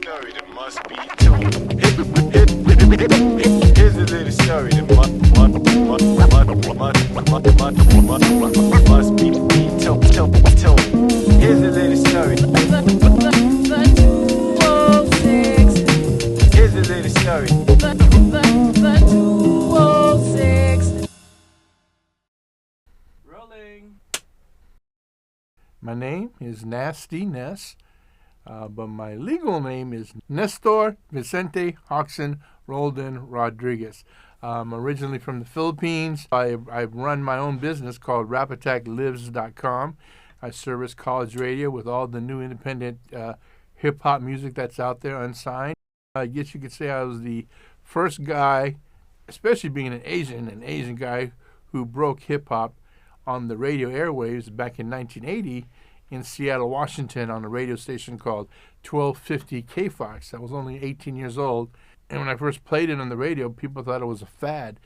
story that must be told. Here's a little story that must be told. Here's a little story. Here's a little story. Rolling. My name is Nasty Ness, but my legal name is Nestor Vicente Hoxton Roldan Rodriguez. I'm originally from the Philippines. I run my own business called RapAttackLives.com. I service college radio with all the new independent hip-hop music that's out there unsigned. I guess you could say I was the first guy, especially being an Asian guy who broke hip-hop on the radio airwaves back in 1980 in Seattle, Washington, on a radio station called 1250 KFOX. I was only 18 years old, and when I first played it on the radio, people thought it was a fad.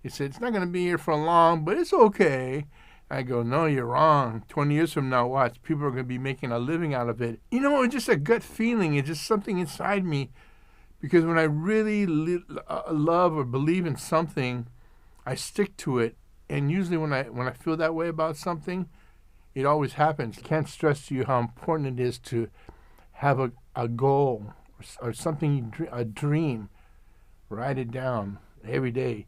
They said, it's not going to be here for long, but it's okay. I go, no, you're wrong. 20 years from now, watch, people are going to be making a living out of it. You know, it's just a gut feeling. It's just something inside me, because when I really love or believe in something, I stick to it. And usually when I feel that way about something, it always happens. I can't stress to you how important it is to have a goal or something, a dream. Write it down every day.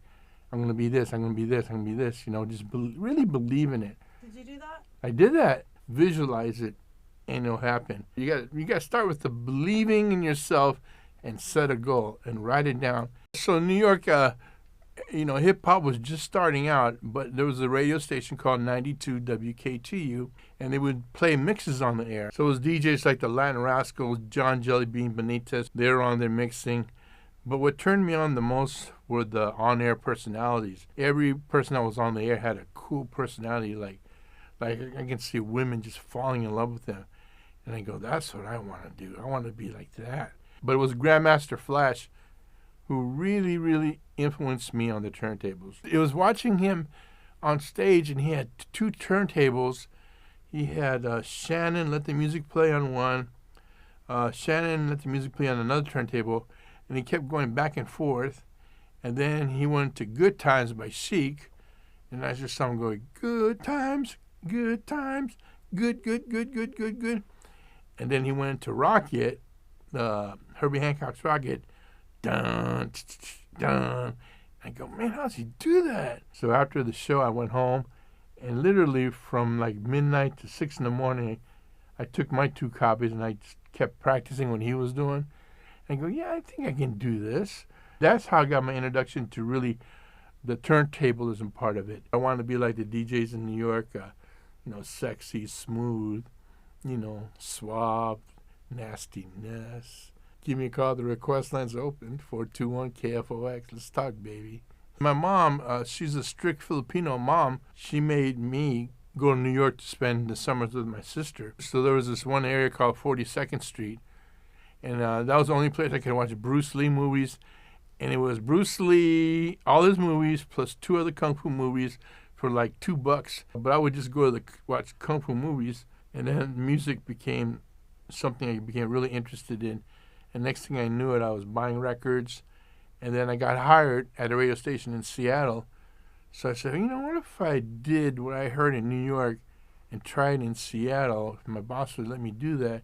I'm going to be this, I'm going to be this, I'm going to be this. You know, just really believe in it. Did you do that? I did that. Visualize it, and it'll happen. You got to start with the believing in yourself and set a goal and write it down. So New York, hip-hop was just starting out, but there was a radio station called 92 WKTU, and they would play mixes on the air. So it was DJs like the Latin Rascals, John Jellybean Benitez, they were on there mixing. But what turned me on the most were the on-air personalities. Every person that was on the air had a cool personality, like I can see women just falling in love with them. And I go, that's what I want to do. I want to be like that. But it was Grandmaster Flash who really, really influenced me on the turntables. It was watching him on stage, and he had two turntables. He had Shannon let the music play on one, Shannon let the music play on another turntable, and he kept going back and forth. And then he went to Good Times by Chic, and I just saw him going, good times, good times, good, good, good, good, good, good. And then he went to Rocket, Herbie Hancock's Rocket, dun, dun. I go, man, how does he do that? So after the show, I went home, and literally from like midnight to 6 in the morning, I took my 2 copies and I just kept practicing what he was doing. And I go, yeah, I think I can do this. That's how I got my introduction to really the turntablism part of it. I wanted to be like the DJs in New York, sexy, smooth, suave, nastiness. Give me a call. The request line's open, 421 KFOX. Let's talk, baby. My mom, she's a strict Filipino mom. She made me go to New York to spend the summers with my sister. So there was this one area called 42nd Street, and that was the only place I could watch Bruce Lee movies. And it was Bruce Lee, all his movies, plus 2 other Kung Fu movies for like $2. But I would just go to watch Kung Fu movies, and then music became something I became really interested in. And next thing I knew it, I was buying records. And then I got hired at a radio station in Seattle. So I said, what if I did what I heard in New York and tried in Seattle? If my boss would let me do that,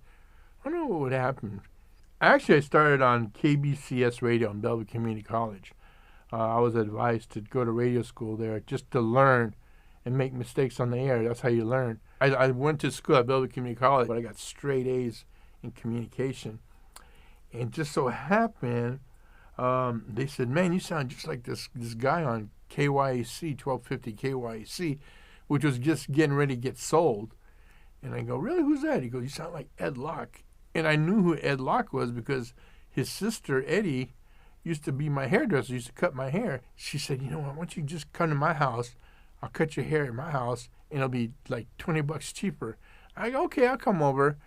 I don't know what would happen. Actually, I started on KBCS radio in Bellevue Community College. I was advised to go to radio school there just to learn and make mistakes on the air. That's how you learn. I went to school at Bellevue Community College, but I got straight A's in communication. And just so happened, they said, man, you sound just like this guy on KYAC, 1250 KYAC, which was just getting ready to get sold. And I go, really, who's that? He goes, you sound like Ed Locke. And I knew who Ed Locke was because his sister, Eddie, used to be my hairdresser, used to cut my hair. She said, why don't you just come to my house? I'll cut your hair at my house, and it'll be like $20 cheaper. I go, okay, I'll come over.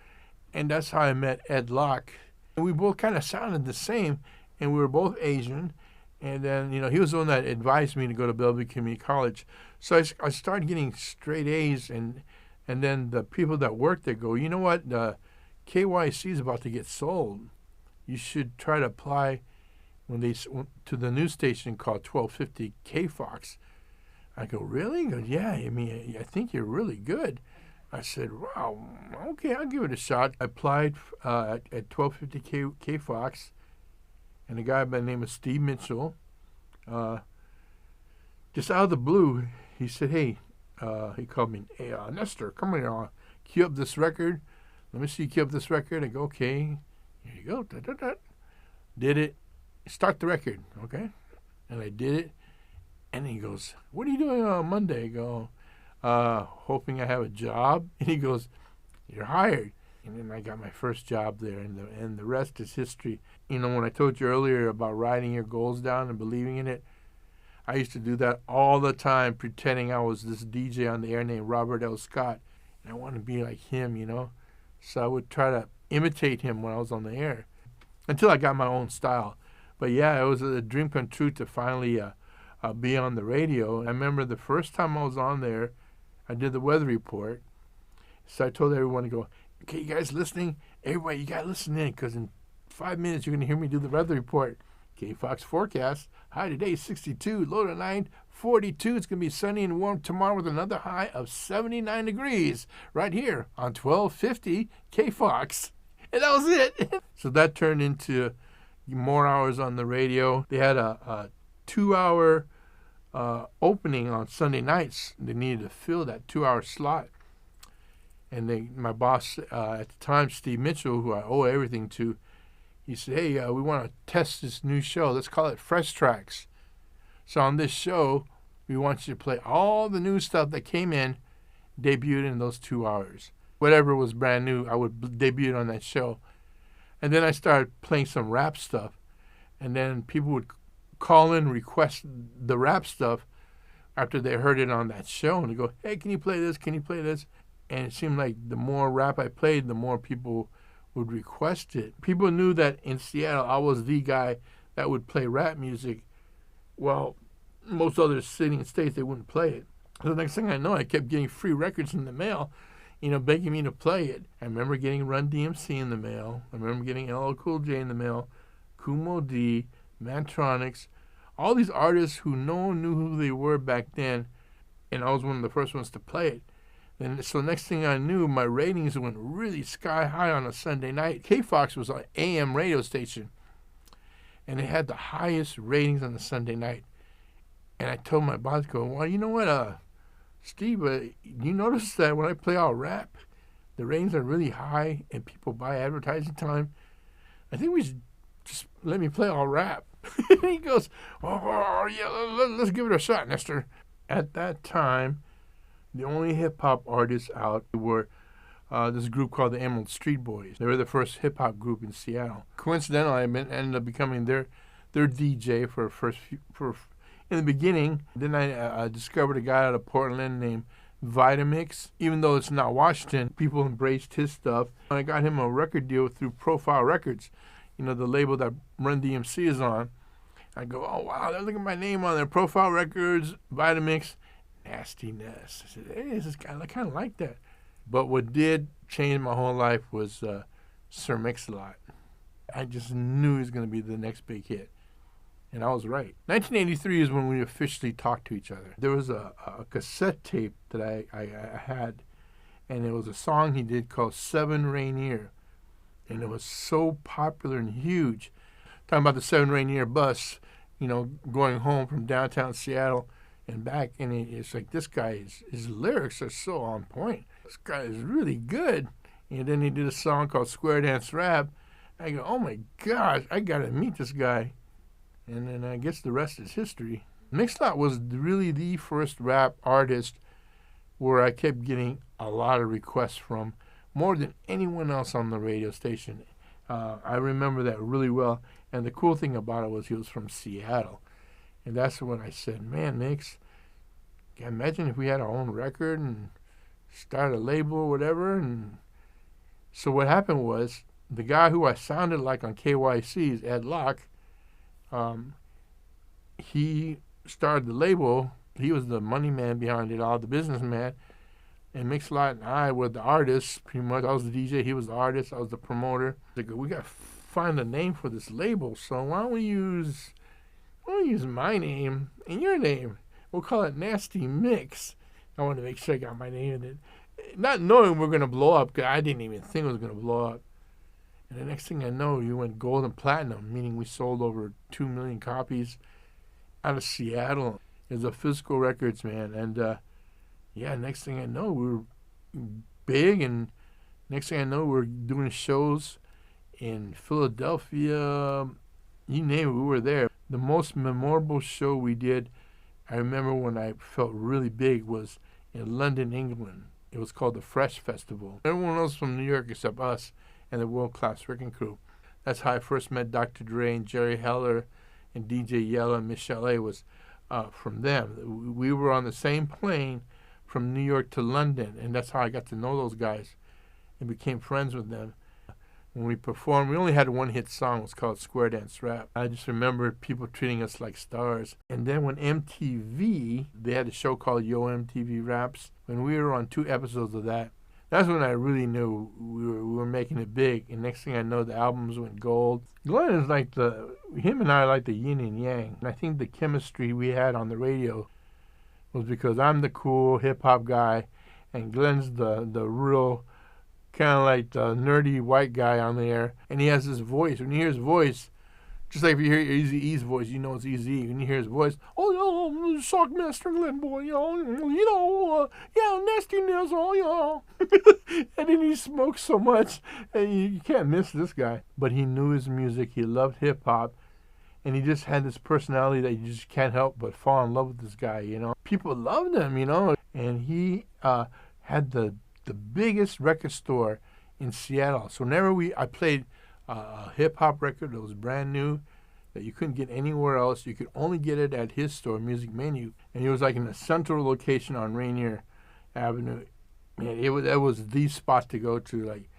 And that's how I met Ed Locke. And we both kind of sounded the same, and we were both Asian. And then, he was the one that advised me to go to Bellevue Community College. So I started getting straight A's, and then the people that worked there go, you know what, KYC is about to get sold. you should try to apply to the news station called 1250 KFOX. I go, really? He goes, yeah, I mean, I think you're really good. I said, wow, okay, I'll give it a shot. I applied at 1250 KFOX, and a guy by the name of Steve Mitchell, just out of the blue, he said, hey, he called me, hey, Nestor, come here, cue up this record. Let me see you cue up this record. I go, okay, here you go. Da, da, da. Did it. Start the record, okay? And I did it. And he goes, what are you doing on Monday? I go, hoping I have a job. And he goes, you're hired. And then I got my first job there, and the rest is history. You know, when I told you earlier about writing your goals down and believing in it, I used to do that all the time, pretending I was this DJ on the air named Robert L. Scott, and I wanted to be like him, you know. So I would try to imitate him when I was on the air until I got my own style. But yeah, it was a dream come true to finally be on the radio. I remember the first time I was on there, I did the weather report. So I told everyone to go, okay, you guys listening? Everybody, you got to listen in, because in 5 minutes you're going to hear me do the weather report. KFOX forecast, high today 62, low tonight 42. It's going to be sunny and warm tomorrow with another high of 79 degrees right here on 1250 KFOX. And that was it. So that turned into more hours on the radio. They had a 2-hour opening on Sunday nights. They needed to fill that 2-hour slot. And my boss at the time, Steve Mitchell, who I owe everything to, he said, hey, we want to test this new show. Let's call it Freshtracks. So on this show, we want you to play all the new stuff that came in, debuted in those 2 hours. Whatever was brand new, I would debut it on that show. And then I started playing some rap stuff. And then people would call in, request the rap stuff after they heard it on that show. And they go, hey, can you play this? Can you play this? And it seemed like the more rap I played, the more people would request it. People knew that in Seattle, I was the guy that would play rap music. Well, most other cities and states, they wouldn't play it. So the next thing I know, I kept getting free records in the mail, you know, begging me to play it. I remember getting Run DMC in the mail. I remember getting LL Cool J in the mail, Kumo D, Mantronix, all these artists who no one knew who they were back then, and I was one of the first ones to play it. And so next thing I knew, my ratings went really sky high on a Sunday night. KFOX was an AM radio station, and it had the highest ratings on the Sunday night. And I told my boss, well, you know what, Steve, you notice that when I play all rap, the ratings are really high and people buy advertising time. I think we should just let me play all rap. He goes, oh, yeah, let's give it a shot, Nestor. At that time, the only hip-hop artists out were this group called the Emerald Street Boys. They were the first hip-hop group in Seattle. Coincidentally, I ended up becoming their DJ in the beginning. Then I discovered a guy out of Portland named Vitamix. Even though it's not Washington, people embraced his stuff. I got him a record deal through Profile Records, you know, the label that Run DMC is on. I go, oh, wow, they're looking at my name on there. Profile Records, Vitamix. Nastiness. I said, hey, this guy, I kind of like that. But what did change my whole life was Sir Mix-a-Lot. I just knew he was going to be the next big hit. And I was right. 1983 is when we officially talked to each other. There was a cassette tape that I had, and it was a song he did called Seven Rainier. And it was so popular and huge. Talking about the Seven Rainier bus, you know, going home from downtown Seattle and back, and it's like, this guy, his lyrics are so on point. This guy is really good. And then he did a song called Square Dance Rap. I go, oh my gosh, I got to meet this guy. And then I guess the rest is history. Mix-a-Lot was really the first rap artist where I kept getting a lot of requests from, more than anyone else on the radio station. I remember that really well. And the cool thing about it was he was from Seattle. And that's when I said, man, Mix, imagine if we had our own record and started a label or whatever. And so what happened was, the guy who I sounded like on KYC's, Ed Locke, he started the label. He was the money man behind it all, the businessman. And Mix-a-Lot and I were the artists, pretty much. I was the DJ, he was the artist, I was the promoter. We got find a name for this label, so why don't we use my name and your name? We'll call it Nastymix. I want to make sure I got my name in it. Not knowing we're going to blow up, because I didn't even think it was going to blow up. And the next thing I know, you went gold and platinum, meaning we sold over 2 million copies out of Seattle. It was a physical records, man. And next thing I know, we were big, and next thing I know, we're doing shows in Philadelphia. You name it, we were there. The most memorable show we did, I remember when I felt really big, was in London, England. It was called the Fresh Festival. Everyone else from New York except us and the World Class Wrecking Crew. That's how I first met Dr. Dre and Jerry Heller and DJ Yella and Michelle A. was from them. We were on the same plane from New York to London, and that's how I got to know those guys and became friends with them. When we performed, we only had one hit song. It was called Square Dance Rap. I just remember people treating us like stars. And then when MTV, they had a show called Yo MTV Raps. When we were on 2 episodes of that, that's when I really knew we were making it big. And next thing I know, the albums went gold. Glenn is like him and I are like the yin and yang. And I think the chemistry we had on the radio was because I'm the cool hip-hop guy, and Glenn's the real kind of like the nerdy white guy on there, and he has this voice. When you hear his voice, just like if you hear Eazy-E's voice, you know it's Eazy. When you hear his voice, Shockmaster Glenn boy, nastiness, and then he smokes so much, and you can't miss this guy. But he knew his music, he loved hip-hop, and he just had this personality that you just can't help but fall in love with this guy, People loved him, and he had the biggest record store in Seattle. So whenever I played a hip-hop record that was brand new, that you couldn't get anywhere else, you could only get it at his store, Music Menu. And he was like in a central location on Rainier Avenue. Man, that was the spot to go to. Like,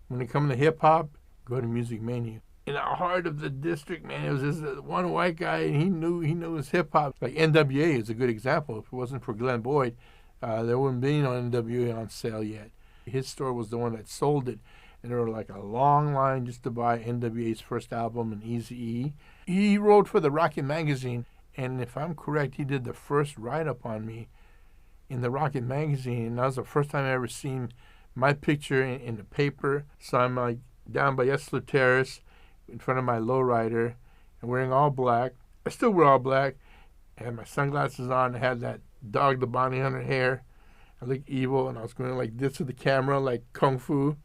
when it comes to hip-hop, go to Music Menu. In the heart of the district, man, it was just one white guy, and he knew his hip-hop. Like NWA is a good example. If it wasn't for Glenn Boyd, there wouldn't be no NWA on sale yet. His store was the one that sold it, and there were like a long line just to buy NWA's first album and Eazy-E. He wrote for the Rocket magazine, and if I'm correct, he did the first write-up on me in the Rocket magazine, and that was the first time I ever seen my picture in the paper. So I'm like down by Yesler Terrace in front of my lowrider and wearing all black. I still wear all black. I had my sunglasses on. I had that Dog the Bounty Hunter hair. I looked evil, and I was going like this to the camera, like kung fu.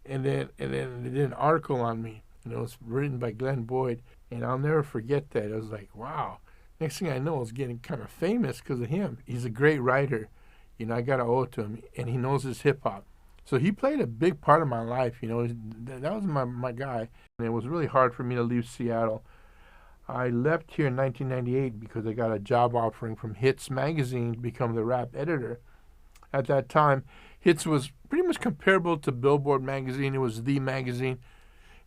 And then they did an article on me, and it was written by Glenn Boyd. And I'll never forget that. It was like, wow. Next thing I know, I was getting kind of famous because of him. He's a great writer. I got to owe it to him, and he knows his hip-hop. So he played a big part of my life, That was my guy. And it was really hard for me to leave Seattle. I left here in 1998 because I got a job offering from Hits magazine to become the rap editor. At that time, Hits was pretty much comparable to Billboard magazine. It was the magazine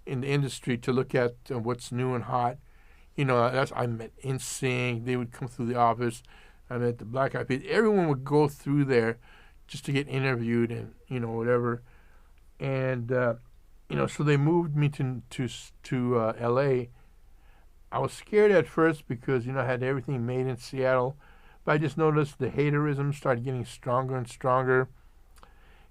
in the industry to look at what's new and hot. I met NSYNC. They would come through the office. I met the Black Eyed Peas. Everyone would go through there just to get interviewed and, whatever. And, so they moved me to L.A. I was scared at first because, I had everything made in Seattle. But I just noticed the haterism started getting stronger and stronger.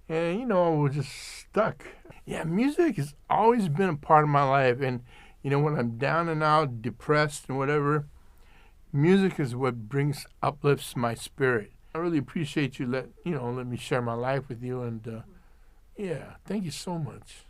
And, I was just stuck. Yeah, music has always been a part of my life. And, when I'm down and out, depressed and whatever, music is what uplifts my spirit. I really appreciate you let me share my life with you. And, thank you so much.